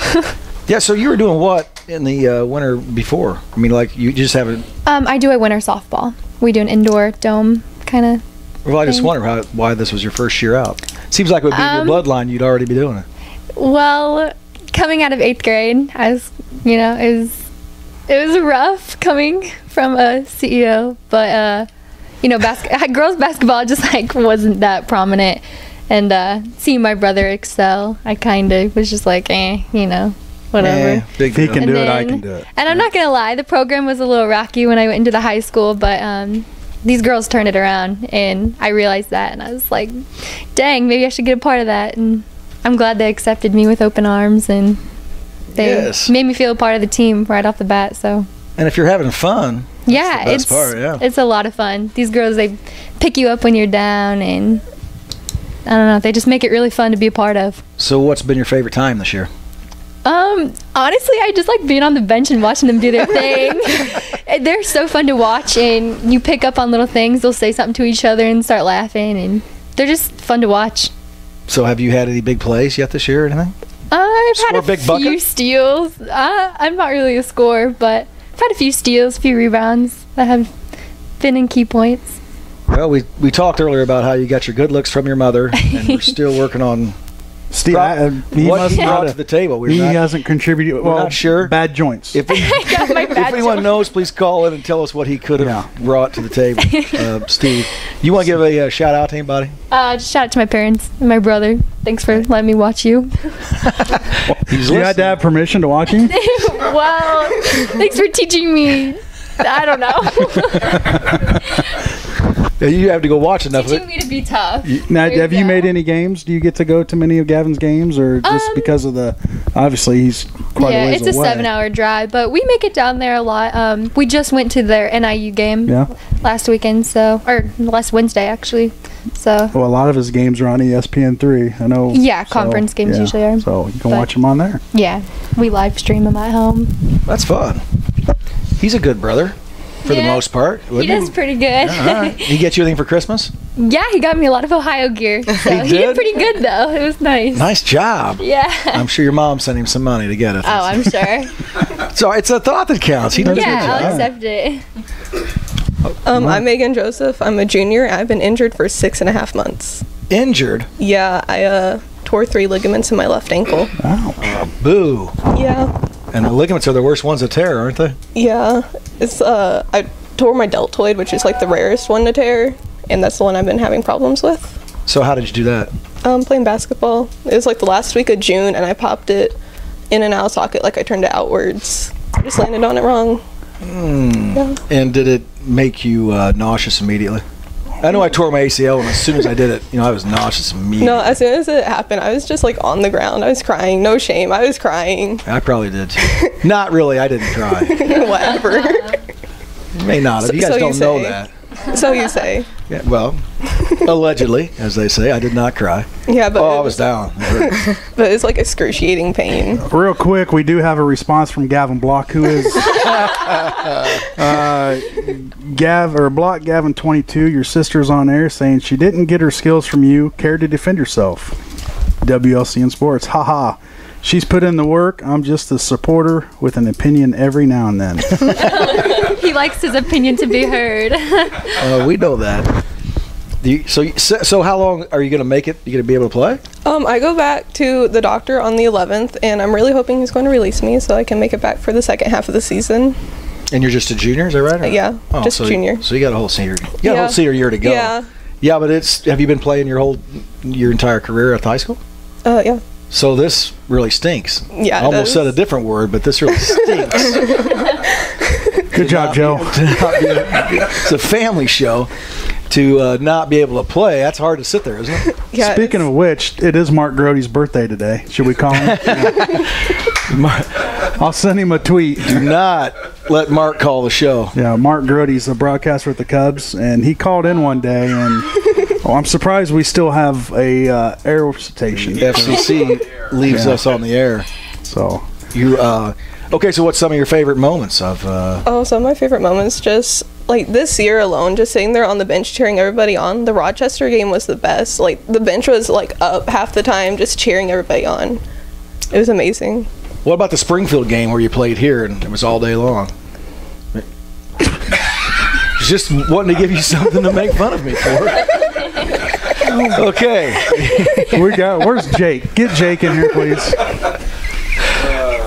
Yeah, so you were doing what in the winter before? I mean, like, you just haven't... I do a winter softball. We do an indoor dome kind of. Well, I just wonder why this was your first year out. Seems like it would be in your bloodline. You'd already be doing it. Well, coming out of 8th grade, I was, it was rough coming from a CEO, but girls basketball just wasn't that prominent, and seeing my brother excel, I kind of was just like, whatever. Big If he deal. can And do it, I then- can do it. And I'm not gonna lie, the program was a little rocky when I went into the high school, but these girls turned it around, and I realized that, and I was like, dang, maybe I should get a part of that. And I'm glad they accepted me with open arms, and they Yes. made me feel a part of the team right off the bat. So And if you're having fun, yeah, the best part, yeah. it's a lot of fun. These girls, they pick you up when you're down, and I don't know, they just make it really fun to be a part of. so what's been your favorite time this year? Honestly, I just like being on the bench and watching them do their thing. And they're so fun to watch, and you pick up on little things. They'll say something to each other and start laughing, and they're just fun to watch. So have you had any big plays yet this year or anything? I've Score had a big few bucket? steals. I'm not really a scorer, but I've had a few steals, a few rebounds that have been in key points. Well, we talked earlier about how you got your good looks from your mother, and we're still working on Steve, he what must he brought not to the table. he hasn't contributed. Well, not sure. Bad joints. If, Got my if badge anyone on. knows, please call in and tell us what he could have Yeah. brought to the table. Steve, you want to give a shout out to anybody? Just shout out to my parents and my brother. Thanks for letting me watch you. He's you had to have permission to watch him. Well, thanks for teaching me. I don't know. You have to go watch enough of Teaching it. me to be tough. Now, There you have you go. made any games? Do you get to go to many of Gavin's games, or just because of the? Obviously, he's quite a Yeah, ways it's a away. 7-hour drive, but we make it down there a lot. We just went to their NIU game Yeah. last weekend, last Wednesday actually. So Well, a lot of his games are on ESPN3. I know. Yeah, conference games usually are. So you can But- watch them on there. yeah, we live stream them at home. That's fun. He's a good brother, for the Yeah, most part. He wouldn't does pretty good. All right. He get you anything for Christmas? Yeah, he got me a lot of Ohio gear. So he did? did pretty good though. It was nice. Nice job. Yeah. I'm sure your mom sent him some money to get it. Oh, I'm sure. So it's a thought that counts. He does a good Yeah, I'll job. accept it. I'm Megan Joseph. I'm a junior. I've been injured for 6.5 months. Injured? Yeah, I tore 3 ligaments in my left ankle. Boo. Yeah, And the ligaments are the worst ones to tear, aren't they? yeah. It's I tore my deltoid, which is like the rarest one to tear, and that's the one I've been having problems with. So how did you do that? Playing basketball. It was like the last week of June, and I popped it in and out of socket, like I turned it outwards. I just landed on it wrong. Yeah. And did it make you nauseous immediately? I know I tore my ACL, and as soon as I did it, I was nauseous immediately. No, as soon as it happened, I was just like on the ground. I was crying. No shame. I was crying. I probably did too. Not really. I didn't cry. Whatever. May not have. You guys don't know that. So you say. Yeah, well, allegedly, as they say, I did not cry. Yeah, but I was down. But it's like excruciating pain. Real quick, we do have a response from Gavin Block, who is Block Gavin 22. Your sister's on air saying she didn't get her skills from you. Care to defend yourself? WLCN Sports. Haha. She's put in the work. I'm just a supporter with an opinion every now and then. He likes his opinion to be heard. We know that. So how long are you going to make it? You going to be able to play? I go back to the doctor on the 11th, and I'm really hoping he's going to release me so I can make it back for the second half of the season. And you're just a junior, is that right? Yeah, just junior. So you got a whole senior. A whole senior year to go. Yeah. Yeah, but have you been playing your entire career at high school? Yeah. So this really stinks. Yeah, I almost said a different word, but this really stinks. Good job, Joe. It's a family show. To not be able to play, that's hard to sit there, isn't it? Yeah, Speaking of which, it is Mark Grote's birthday today. Should we call him? I'll send him a tweet. Do not let Mark call the show. Yeah, Mark Grote's the broadcaster with the Cubs, and he called in one day, and I'm surprised we still have a air station. FCC leaves us on the air. So you okay? So what's some of your favorite moments of? Some of my favorite moments, just like this year alone, just sitting there on the bench cheering everybody on. The Rochester game was the best. Like the bench was like up half the time, just cheering everybody on. It was amazing. What about the Springfield game where you played here and it was all day long? Just wanting to give you something to make fun of me for. Okay. Where's Jake? Get Jake in here, please.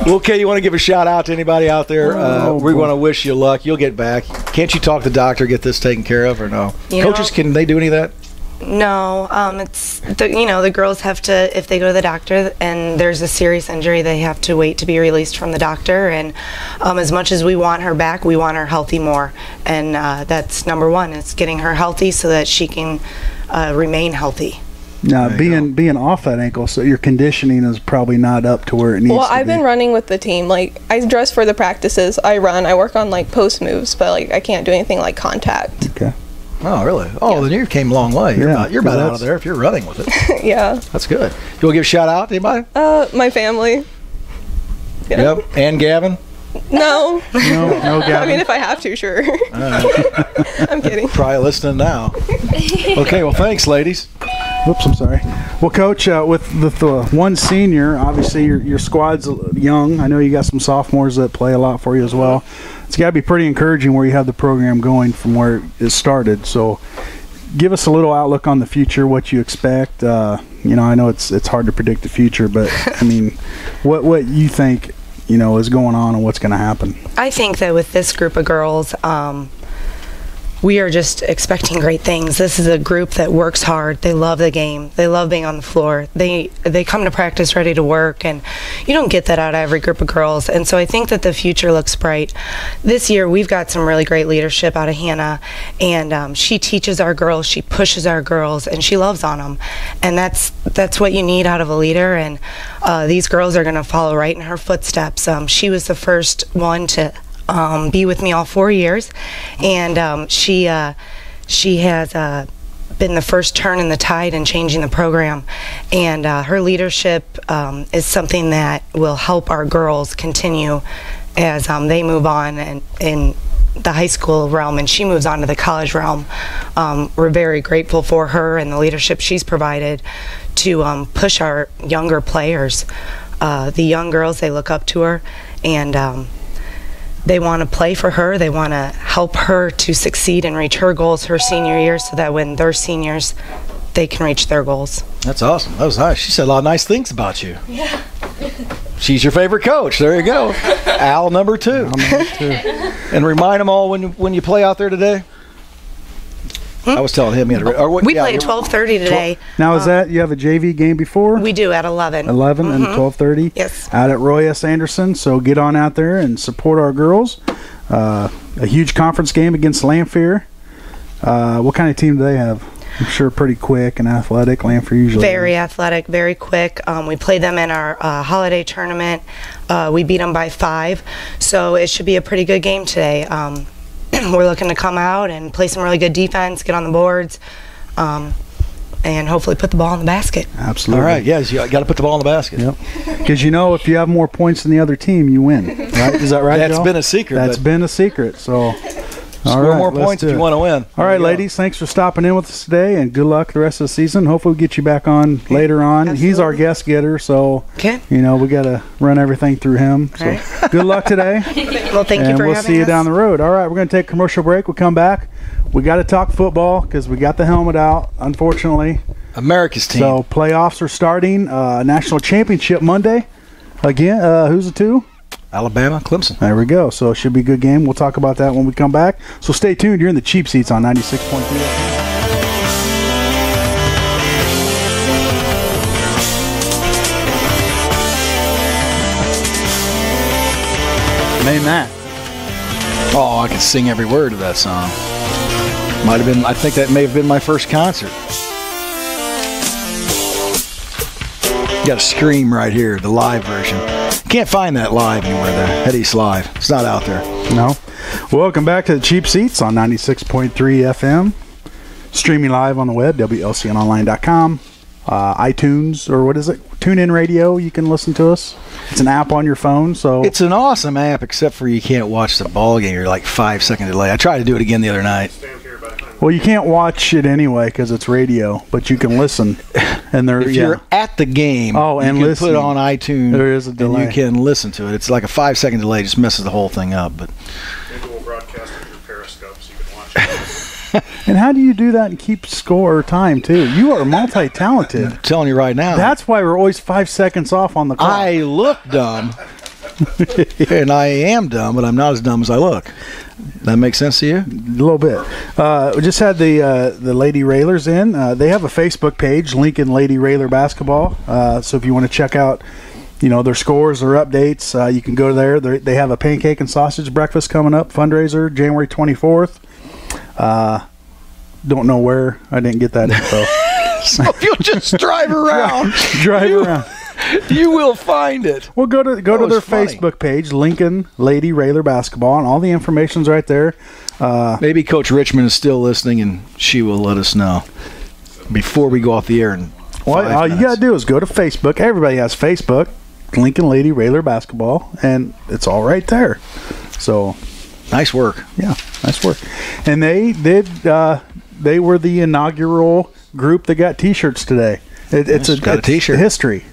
Okay, you want to give a shout out to anybody out there? We want to wish you luck. You'll get back. Can't you talk to the doctor, get this taken care of, or no? Coaches, can they do any of that? No, it's the girls have to, if they go to the doctor and there's a serious injury, they have to wait to be released from the doctor. And as much as we want her back, we want her healthy more, and that's number one. It's getting her healthy so that she can remain healthy. Now, being off that ankle, so your conditioning is probably not up to where it needs to be. Well, I've been running with the team. Like, I dress for the practices. I run. I work on, like, post moves, but, like, I can't do anything like contact. Okay. Oh, really? Oh, then you came a long way. You're about out of there if you're running with it. Yeah. That's good. You want to give a shout out to anybody? My family. Yeah. Yep. And Gavin? No. No, Gavin. I mean, if I have to, sure. I'm kidding. Probably listening now. Okay, well, thanks, ladies. Whoops, I'm sorry. Well, Coach, with the one senior, obviously your squad's young. I know you got some sophomores that play a lot for you as well. It's got to be pretty encouraging where you have the program going from where it started. So give us a little outlook on the future, what you expect. I know it's hard to predict the future, but, I mean, what you think, is going on and what's going to happen? I think that with this group of girls, we are just expecting great things. This is a group that works hard. They love the game. They love being on the floor. They come to practice ready to work, and you don't get that out of every group of girls. And so I think that the future looks bright. This year we've got some really great leadership out of Hannah, and she teaches our girls, she pushes our girls, and she loves on them. And that's what you need out of a leader, and these girls are going to follow right in her footsteps. She was the first one to be with me all 4 years, and she has been the first turn in the tide in changing the program, and her leadership is something that will help our girls continue as they move on and in the high school realm, and she moves on to the college realm. We're very grateful for her and the leadership she's provided to push our younger players. The young girls, they look up to her, and they want to play for her. They want to help her to succeed and reach her goals her senior year, so that when they're seniors, they can reach their goals. That's awesome. That was nice. She said a lot of nice things about you. Yeah. She's your favorite coach. There you go. Al number 2. And remind them all when you play out there today. I was telling him. We play at 12:30 today. Now, is that you have a JV game before? We do at 11. 11 and 12:30? Yes. Out at Roy S. Anderson. So get on out there and support our girls. A huge conference game against Lanphier. What kind of team do they have? I'm sure pretty quick and athletic. Lanford usually Very athletic, very quick. We played them in our holiday tournament. We beat them by 5, so it should be a pretty good game today. We're looking to come out and play some really good defense, get on the boards, and hopefully put the ball in the basket. Absolutely. All right, yes, you got to put the ball in the basket. Yep. Because if you have more points than the other team, you win. Right? Is that right, That's Joe? been a secret. That's been a secret. So, score more points if you want to win. All right, ladies, thanks for stopping in with us today, and good luck the rest of the season. Hopefully we get you back on later on. Absolutely. He's our guest getter, so Okay. we got to run everything through him. So All right. good luck today. Well, thank you And for we'll having see you us. down the road. All right, we're going to take a commercial break. We'll come back. We got to talk football because we got the helmet out, unfortunately. America's team. So playoffs are starting. National championship Monday. Again, who's the two? Alabama, Clemson. There we go. So it should be a good game. We'll talk about that when we come back. So stay tuned. You're in the Cheap Seats on 96.3. Name that. Oh, I can sing every word of that song. Might have been. I think that may have been my first concert. Got a scream right here, the live version. Can't find that live anywhere. The Head East Live. It's not out there. No. Welcome back to the Cheap Seats on 96.3 FM. Streaming live on the web, WLCNonline.com. iTunes, or what is it? TuneIn Radio. You can listen to us. It's an app on your phone. So It's an awesome app, except for you can't watch the ball game. You're like 5-second delay. I tried to do it again the other night. well, you can't watch it anyway because it's radio, but you can listen. And there, If you're at the game, Oh, and you can listen. put on iTunes. There is a delay. And you can listen to it. It's like a 5-second delay. Just messes the whole thing up. But Maybe we'll broadcast it through Periscope so you can watch it. And how do you do that and keep score or time too? You are multi-talented. I'm telling you right now, That's why we're always 5 seconds off on the clock. I look dumb, and I am dumb, but I'm not as dumb as I look. That makes sense to you? A little bit. We just had the Lady Railers in. They have a Facebook page, Lincoln Lady Railer Basketball. So if you want to check out, their scores, their updates, you can go there. They have a pancake and sausage breakfast coming up, fundraiser, January 24th. Don't know where. I didn't get that info. So if you'll just drive around, Drive around. you will find it. Well, go to their was funny. Facebook page, Lincoln Lady Railer Basketball, and all the information's right there. Maybe Coach Richmond is still listening, and she will let us know before we go off the air. All you got to do is go to Facebook. Everybody has Facebook, Lincoln Lady Railer Basketball, and it's all right there. So, Nice work. yeah, nice work. And they were the inaugural group that got T-shirts today. It's got a T-shirt. History.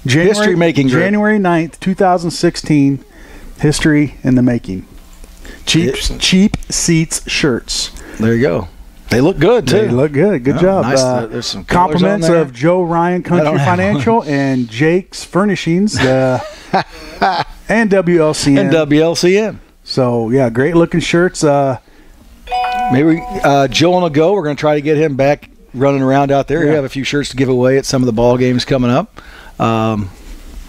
History-making group. January 9th, 2016. History in the making. Cheap Seats shirts. There you go. They look good too. They look good. Good Yeah, job. nice. There's some colors compliments on there. of Joe Ryan I Country don't have Financial and Jake's Furnishings and WLCN. And WLCN. So yeah, great looking shirts. Maybe Joel will go. We're going to try to get him back running around out there. We Yeah. have a few shirts to give away at some of the ball games coming up.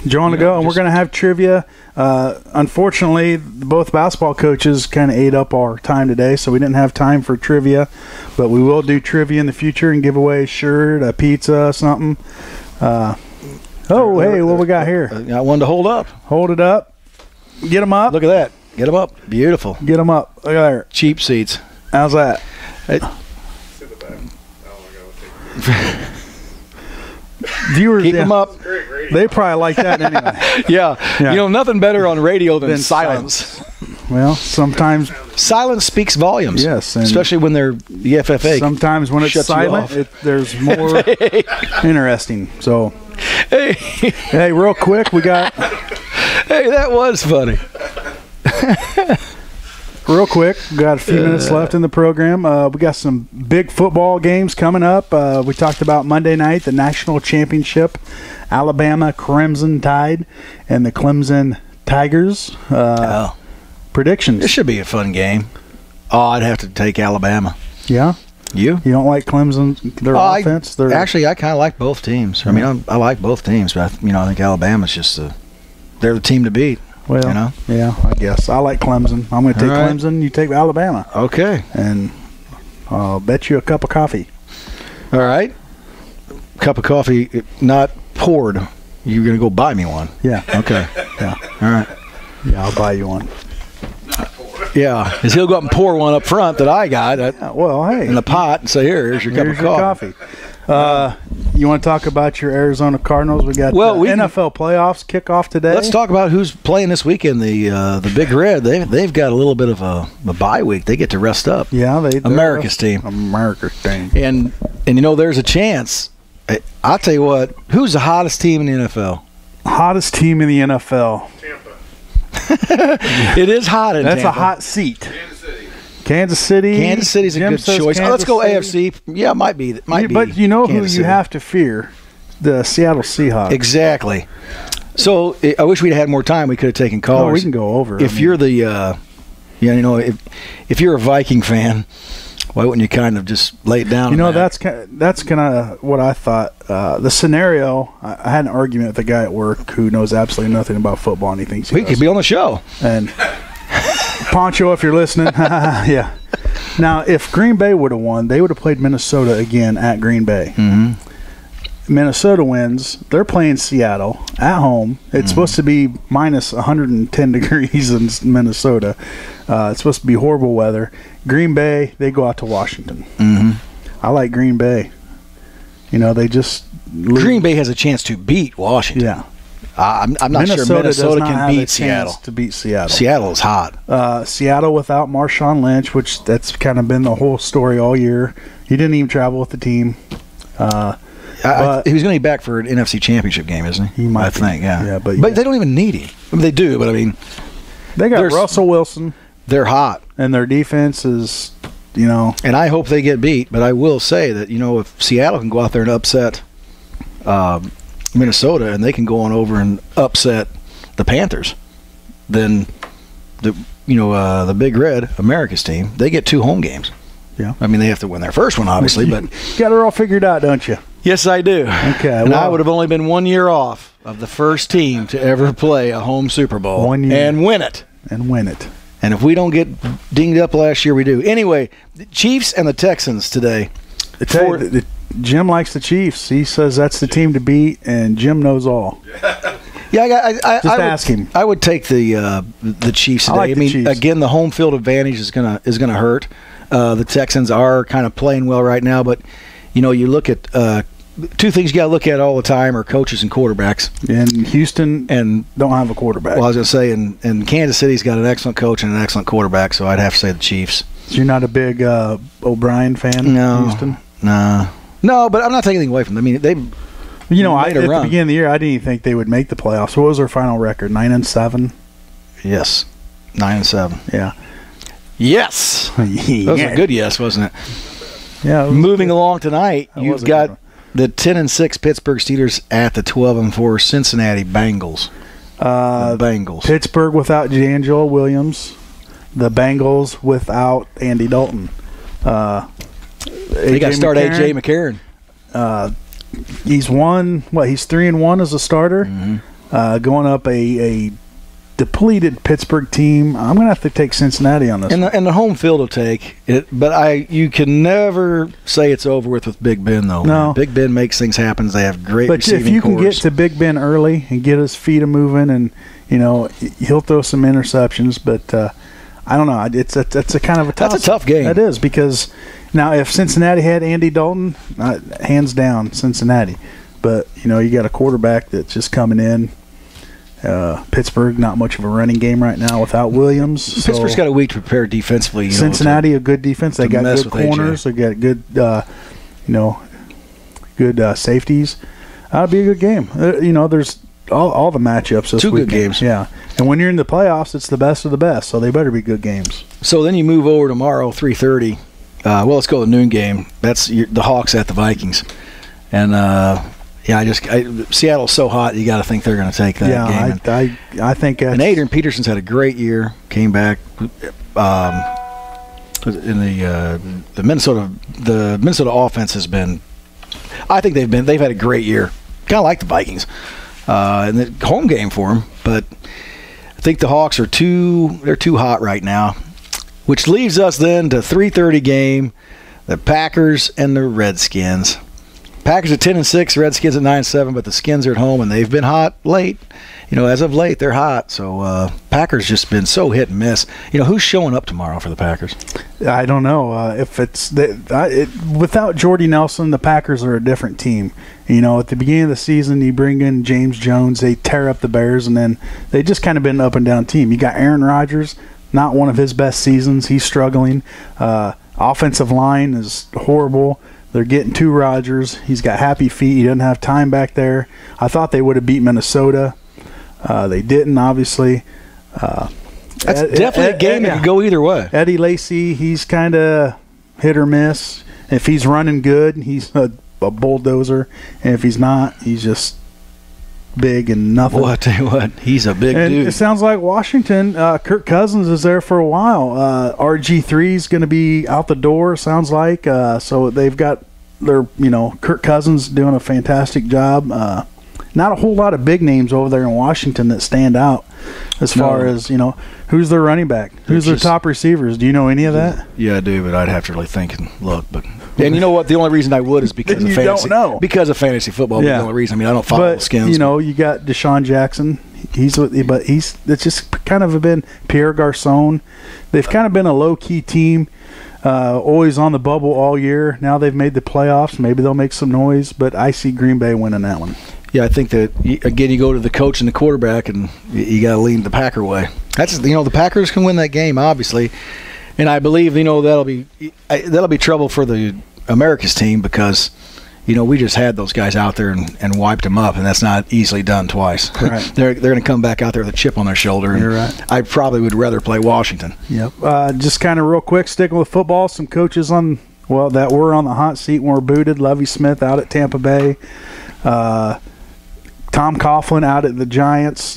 Joe on the go, and we're going to have trivia. Unfortunately, both basketball coaches kind of ate up our time today, so we didn't have time for trivia. But we will do trivia in the future and give away a shirt, a pizza, something. Hey, what we got here? Got one to hold up. Hold it up. Get them up. Look at that. Get them up. Beautiful. Get them up. Look at there. Cheap seats. How's that? To the back. Oh my God. Viewers, Keep them up. Great radio. They probably like that anyway. Yeah. Yeah. Nothing better on radio than Than silence. Well, sometimes Silence speaks volumes. Yes, and especially when they're the FFA. sometimes when it's Shuts you silent, off. there's more interesting. So, Hey, hey, real quick, we got that was funny. real quick. We got a few minutes left in the program. We got some big football games coming up. We talked about Monday night, the national championship, Alabama Crimson Tide and the Clemson Tigers. Predictions? This should be a fun game. Oh, I'd have to take Alabama. Yeah. You? You don't like Clemson? Their offense? Their Actually, I kind of like both teams. I mean, I like both teams, but I think Alabama's just they're the team to beat. Well, you know? yeah, I guess I like Clemson. I'm going to take All right. Clemson. You take Alabama, Okay. and I'll bet you a cup of coffee. All right. Cup of coffee, not poured. You're going to go buy me one. Yeah. Okay. Yeah. All right. Yeah, I'll buy you one. Yeah, because he'll go up and pour one up front that I got Well, hey. in the pot and say, here's your cup Here's of your coffee. You want to talk about your Arizona Cardinals? We got NFL playoffs kick off today. Let's talk about who's playing this weekend. The Big Red. They've got a little bit of a bye week. They get to rest up. Yeah, America's team. America's team. And there's a chance. I'll tell you what. Who's the hottest team in the NFL? Hottest team in the NFL. Tampa. It is hot in That's Tampa. a hot seat. Kansas City. Kansas City's a Jim good says choice. Kansas let's go City. AFC. Yeah, it might be. But you know Kansas who City. you have to fear? The Seattle Seahawks. Exactly. So I wish we'd had more time. We could have taken callers. Oh, we can go over. If you're the, if you're a Viking fan, why wouldn't you kind of just lay it down? that's kind of what I thought. The scenario. I had an argument with a guy at work who knows absolutely nothing about football, and he thinks we could be on the show. And Poncho, if you're listening, yeah. Now, if Green Bay would have won, they would have played Minnesota again at Green Bay. Mm-hmm. Minnesota wins. They're playing Seattle at home. It's supposed to be minus 110 degrees in Minnesota. It's supposed to be horrible weather. Green Bay, they go out to Washington. Mm-hmm. I like Green Bay. They just Green Bay has a chance to beat Washington. Yeah. I'm not sure Minnesota can beat Seattle. To beat Seattle. Seattle is hot. Seattle without Marshawn Lynch, which that's kind of been the whole story all year. He didn't even travel with the team. He was going to be back for an NFC Championship game, isn't he? He might. I think, yeah. Yeah, but they don't even need him. I mean, they do, but I mean, they got Russell Wilson. They're hot, and their defense is, And I hope they get beat, but I will say that if Seattle can go out there and upset Minnesota, and they can go on over and upset the Panthers, then the Big Red, America's team, they get 2 home games. Yeah. I mean, they have to win their first one, obviously, but you got it all figured out, don't you? Yes, I do. Okay. And I would have only been 1 year off of the first team to ever play a home Super Bowl 1 year. and win it. And if we don't get dinged up last year, we do. Anyway, the Chiefs and the Texans today. Jim likes the Chiefs. He says that's the team to beat, and Jim knows all. Yeah, ask him. I would take the Chiefs today. I mean, Chiefs. Again, the home field advantage is gonna hurt. The Texans are kind of playing well right now, but you look at 2 things you got to look at all the time are coaches and quarterbacks. And Houston don't have a quarterback. Well, I was going to say, and Kansas City's got an excellent coach and an excellent quarterback, so I'd have to say the Chiefs. So you're not a big O'Brien fan? No, Houston? No, but I'm not taking anything away from them. I mean, they. At the beginning of the year, I didn't even think they would make the playoffs. What was their final record? 9-7. Yes, 9-7. Yeah. Yes. That was a good yes, wasn't it? Yeah. Moving along tonight, you've got the 10-6 Pittsburgh Steelers at the 12-4 Cincinnati Bengals. Bengals. Pittsburgh without D'Angelo Williams. The Bengals without Andy Dalton. They got to start A.J. McCarron. He's won. He's 3-1 as a starter. Mm-hmm. Going up a depleted Pittsburgh team. I'm going to have to take Cincinnati on this. And the home field will take it, but you can never say it's over with Big Ben, though. No. Man. Big Ben makes things happen. They have great receiving But if you can cores. get to Big Ben early and get his feet moving, and he'll throw some interceptions. But I don't know. It's a kind of a tough. That's a tough game. That is, because now if Cincinnati had Andy Dalton, hands down Cincinnati. But you got a quarterback that's just coming in. Pittsburgh, not much of a running game right now without Williams. Pittsburgh's got a week to prepare defensively. Cincinnati, a good defense. They got good corners. They got good, good safeties. That'll be a good game. There's all the matchups this weekend. 2 good games. Yeah, and when you're in the playoffs, it's the best of the best. So they better be good games. So then you move over tomorrow, 3:30. Let's go to the noon game. That's the Hawks at the Vikings, and. Seattle's so hot. You got to think they're going to take that game. I think. And Adrian Peterson's had a great year. Came back in the Minnesota. The Minnesota offense has been. I think they've had a great year. Kind of like the Vikings. And the home game for them, but I think the Hawks are too hot right now. Which leaves us then to 3:30 game. The Packers and the Redskins. Packers at 10-6, Redskins at 9-7, but the Skins are at home, and they've been hot late. As of late, they're hot. So Packers just been so hit and miss. Who's showing up tomorrow for the Packers? I don't know. If it's without Jordy Nelson, the Packers are a different team. At the beginning of the season, you bring in James Jones, they tear up the Bears, and then they just kind of been an up and down team. You got Aaron Rodgers, not one of his best seasons. He's struggling. Offensive line is horrible. They're getting to Rodgers. He's got happy feet. He doesn't have time back there. I thought they would have beat Minnesota. They didn't, obviously. That's definitely a game that could go either way. Eddie Lacy, he's kind of hit or miss. If he's running good, he's a bulldozer. And if he's not, he's just big and nothing. Well, I tell you what, he's a big dude. It sounds like Washington, Kirk Cousins is there for a while. RG3 is going to be out the door, sounds like. So they've got Kirk Cousins doing a fantastic job. Not a whole lot of big names over there in Washington that stand out as far as, who's their running back? Who's their top receivers? Do you know any of that? Yeah, I do, but I'd have to really think and look. And you know what? The only reason I would is because of fantasy. Don't know. Because of fantasy football. Yeah. The only reason. I don't follow the Skins. You got Deshaun Jackson. It's just kind of been Pierre Garçon. They've kind of been a low-key team. Always on the bubble all year. Now they've made the playoffs. Maybe they'll make some noise, but I see Green Bay winning that one. Yeah, I think that, again, you go to the coach and the quarterback, and you got to lean the Packer way. That's the Packers can win that game, obviously, and I believe that'll be trouble for the America's team because we just had those guys out there and wiped them up, and that's not easily done twice. Right. They're going to come back out there with a chip on their shoulder. You're right. I probably would rather play Washington. Yep. Just kind of real quick, sticking with football, some coaches that were on the hot seat were booted. Lovie Smith out at Tampa Bay. Tom Coughlin out at the Giants.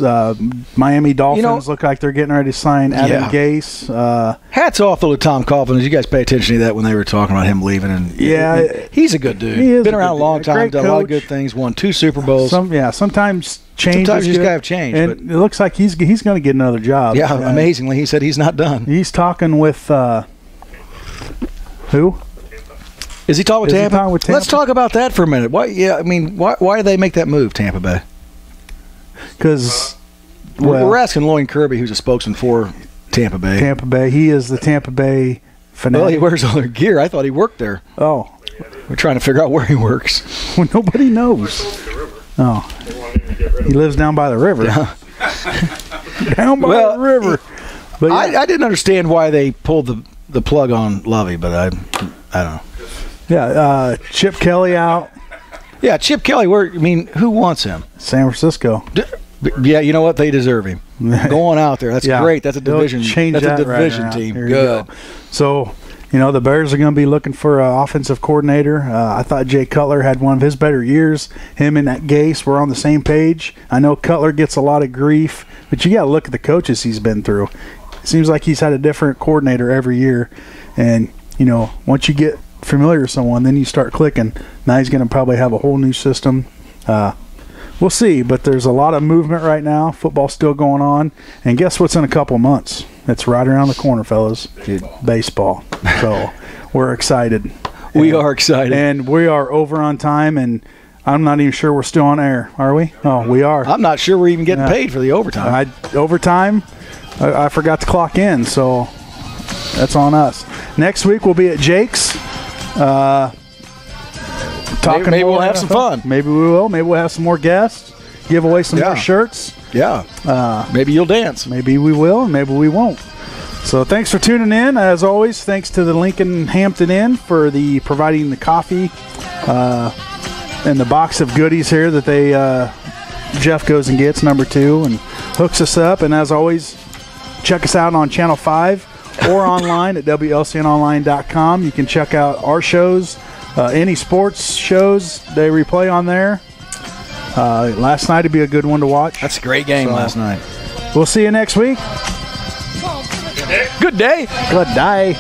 Miami Dolphins look like they're getting ready to sign Adam Gase. Hats off to Tom Coughlin. Did you guys pay attention to that when they were talking about him leaving? And he's a good dude. He is been around a long time, done coach. a lot of good things, won 2 Super Bowls. Sometimes change. Sometimes you just good. gotta have change. And it looks like he's going to get another job. Yeah, amazingly, he said he's not done. He's talking with who? Is he talking with Tampa? Let's talk about that for a minute. Why did they make that move, Tampa Bay? Because we're asking Lloyd Kirby, who's a spokesman for Tampa Bay. Tampa Bay. He is the Tampa Bay fanatic. Well, he wears all their gear. I thought he worked there. Oh. We're trying to figure out where he works. Well, nobody knows. Oh. He lives down by the river. Yeah. Down by the river. But I didn't understand why they pulled the plug on Lovey, but I don't know. Yeah, Chip Kelly out. Yeah, Chip Kelly. Who wants him? San Francisco. Yeah, you know what? They deserve him. Going out there. That's great. That's a division. That's a division team. Good. So, the Bears are going to be looking for an offensive coordinator. I thought Jay Cutler had one of his better years. Him and that Gase were on the same page. I know Cutler gets a lot of grief, but you got to look at the coaches he's been through. It seems like he's had a different coordinator every year. And, once you get familiar with someone, then you start clicking. Now he's going to probably have a whole new system. We'll see, but there's a lot of movement right now. Football's still going on. And guess what's in a couple of months? It's right around the corner, fellas. Baseball. So we're excited. We are excited. And we are over on time, and I'm not even sure we're still on air. Are we? Oh, we are. I'm not sure we're even getting paid for the overtime. Overtime? I forgot to clock in, so that's on us. Next week we'll be at Jake's. Maybe we'll have some fun. Maybe we will. Maybe we'll have some more guests. Give away some more shirts. Yeah. Maybe you'll dance. Maybe we will, and maybe we won't. So thanks for tuning in. As always, thanks to the Lincoln Hampton Inn for providing the coffee and the box of goodies here that Jeff goes and gets, number 2, and hooks us up. And as always, check us out on Channel 5 or online at WLCNonline.com. You can check out our shows. Any sports shows they replay on there. Last night would be a good one to watch. That's a great game last night. We'll see you next week. Good day. Good day.